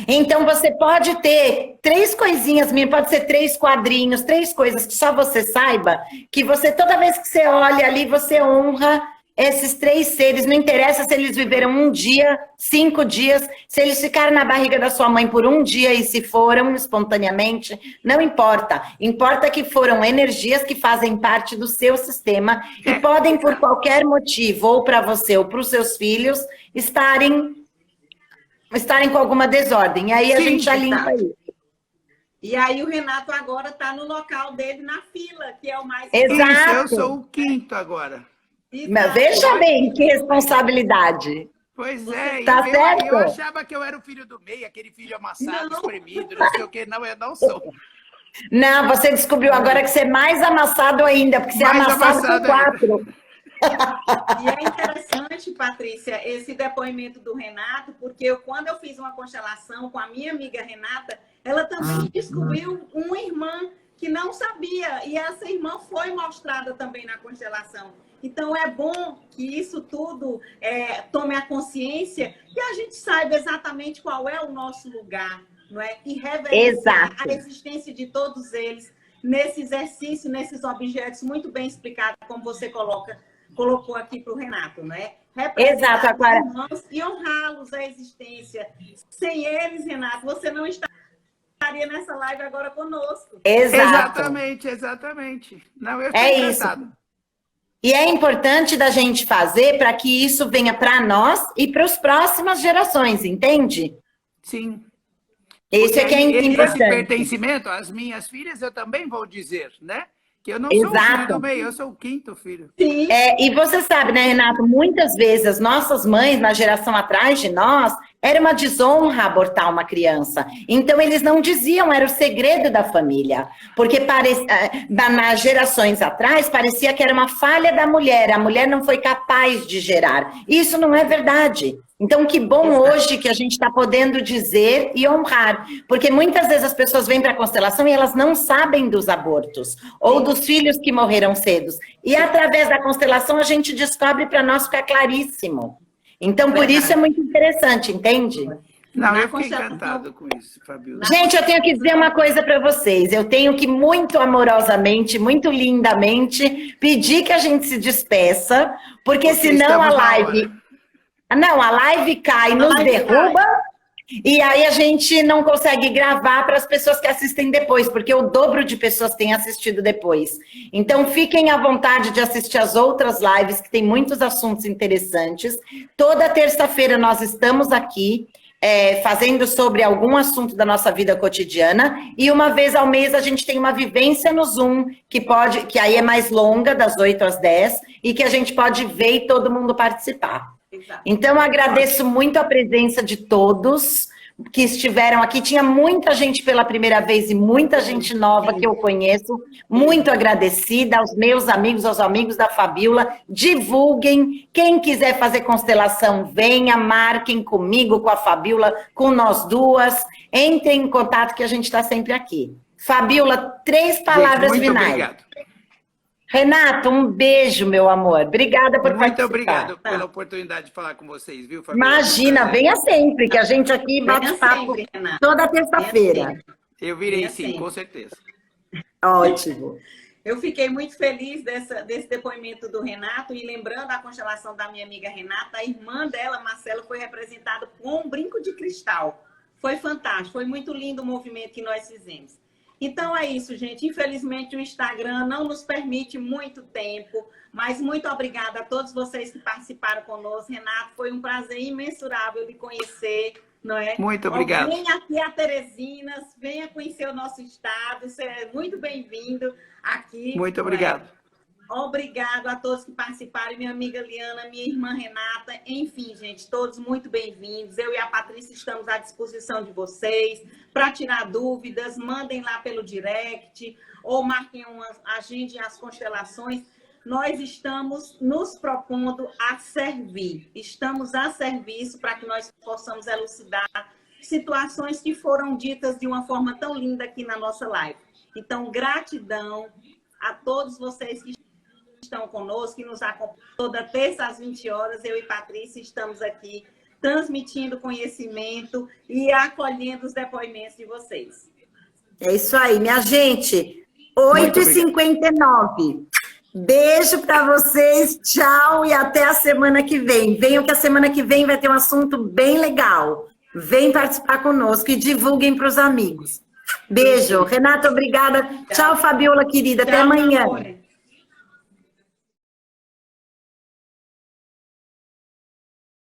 Então, você pode ter 3 coisinhas, pode ser 3 quadrinhos, 3 coisas que só você saiba, que você, toda vez que você olha ali, você honra esses 3 seres, não interessa se eles viveram 1 dia, 5 dias, se eles ficaram na barriga da sua mãe por 1 dia e se foram espontaneamente, não importa. Importa que foram energias que fazem parte do seu sistema e podem, por qualquer motivo, ou para você ou para os seus filhos, estarem com alguma desordem. E aí a gente já limpa isso. E aí o Renato agora está no local dele na fila, que é o mais... Exato. Isso, eu sou o 5º agora. Mas veja bem, que responsabilidade. Pois é, Tá certo? eu achava que eu era o filho do meio, aquele filho amassado, espremido, não sei o que. Não, eu não sou. Não, você descobriu agora que você é mais amassado ainda, porque você é amassado com 4. E é interessante, Patrícia, esse depoimento do Renato, porque quando eu fiz uma constelação com a minha amiga Renata, ela também descobriu uma irmã que não sabia, e essa irmã foi mostrada também na constelação. Então, é bom que isso tudo tome a consciência, que a gente saiba exatamente qual é o nosso lugar, não é? E reverenciar a existência de todos eles nesse exercício, nesses objetos muito bem explicados, como você colocou aqui para o Renato, não é? Exato, agora. E honrá-los a existência. Sem eles, Renato, você não estaria nessa live agora conosco. Exato. Exatamente. Não, eu estou encantado. Isso. E é importante da gente fazer para que isso venha para nós e para as próximas gerações, entende? Sim. Isso é que é importante. Esse pertencimento às minhas filhas, eu também vou dizer, né? Que eu não sou o filho do meio, eu sou o 5º filho. Sim. E você sabe, né, Renato, muitas vezes as nossas mães, na geração atrás de nós, era uma desonra abortar uma criança. Então, eles não diziam, era o segredo da família. Porque nas gerações atrás, parecia que era uma falha da mulher. A mulher não foi capaz de gerar. Isso não é verdade. Então, que bom hoje que a gente está podendo dizer e honrar. Porque muitas vezes as pessoas vêm para a constelação e elas não sabem dos abortos. Ou dos filhos que morreram cedos. E através da constelação a gente descobre para nós ficar claríssimo. Então, por isso é muito interessante, entende? Não, eu fiquei encantado com isso, Fabiola. Gente, eu tenho que dizer uma coisa para vocês. Eu tenho que muito amorosamente, muito lindamente, pedir que a gente se despeça, porque senão a live... Não, a live cai, nos derruba, e aí a gente não consegue gravar para as pessoas que assistem depois, porque o dobro de pessoas têm assistido depois. Então, fiquem à vontade de assistir as outras lives, que tem muitos assuntos interessantes. Toda terça-feira nós estamos aqui, fazendo sobre algum assunto da nossa vida cotidiana, e uma vez ao mês a gente tem uma vivência no Zoom, que aí é mais longa, das 8 às 10, e que a gente pode ver e todo mundo participar. Então, eu agradeço muito a presença de todos que estiveram aqui. Tinha muita gente pela primeira vez e muita gente nova que eu conheço. Muito agradecida aos meus amigos, aos amigos da Fabiola. Divulguem. Quem quiser fazer constelação, venha, marquem comigo, com a Fabiola, com nós duas. Entrem em contato que a gente está sempre aqui. Fabiola, 3 palavras muito finais. Obrigado. Renato, um beijo, meu amor. Obrigada por participar. Muito obrigado pela oportunidade de falar com vocês, viu, Fabiola? Imagina, venha sempre, que a gente aqui bate papo toda terça-feira. Eu virei sim, com certeza. Ótimo. Eu fiquei muito feliz desse depoimento do Renato, e lembrando a constelação da minha amiga Renata, a irmã dela, Marcela, foi representada com um brinco de cristal. Foi fantástico, foi muito lindo o movimento que nós fizemos. Então é isso, gente. Infelizmente o Instagram não nos permite muito tempo, mas muito obrigada a todos vocês que participaram conosco. Renato, foi um prazer imensurável de conhecer, não é? Muito obrigado. Venha aqui a Teresinas, venha conhecer o nosso estado, você é muito bem-vindo aqui. Muito obrigado. Obrigado a todos que participaram, minha amiga Liana, minha irmã Renata, enfim, gente, todos muito bem-vindos. Eu e a Patrícia estamos à disposição de vocês para tirar dúvidas, mandem lá pelo direct ou marquem agendem as constelações. Nós estamos nos propondo a servir, estamos a serviço para que nós possamos elucidar situações que foram ditas de uma forma tão linda aqui na nossa live. Então, gratidão a todos vocês que estão conosco, que nos acompanham toda terça às 20 horas. Eu e Patrícia estamos aqui transmitindo conhecimento e acolhendo os depoimentos de vocês. É isso aí, minha gente. 8h59. Beijo para vocês, tchau e até a semana que vem. Venham que a semana que vem vai ter um assunto bem legal. Vem participar conosco e divulguem para os amigos. Beijo. Renato, obrigada. Tchau, Fabiola, querida. Até amanhã.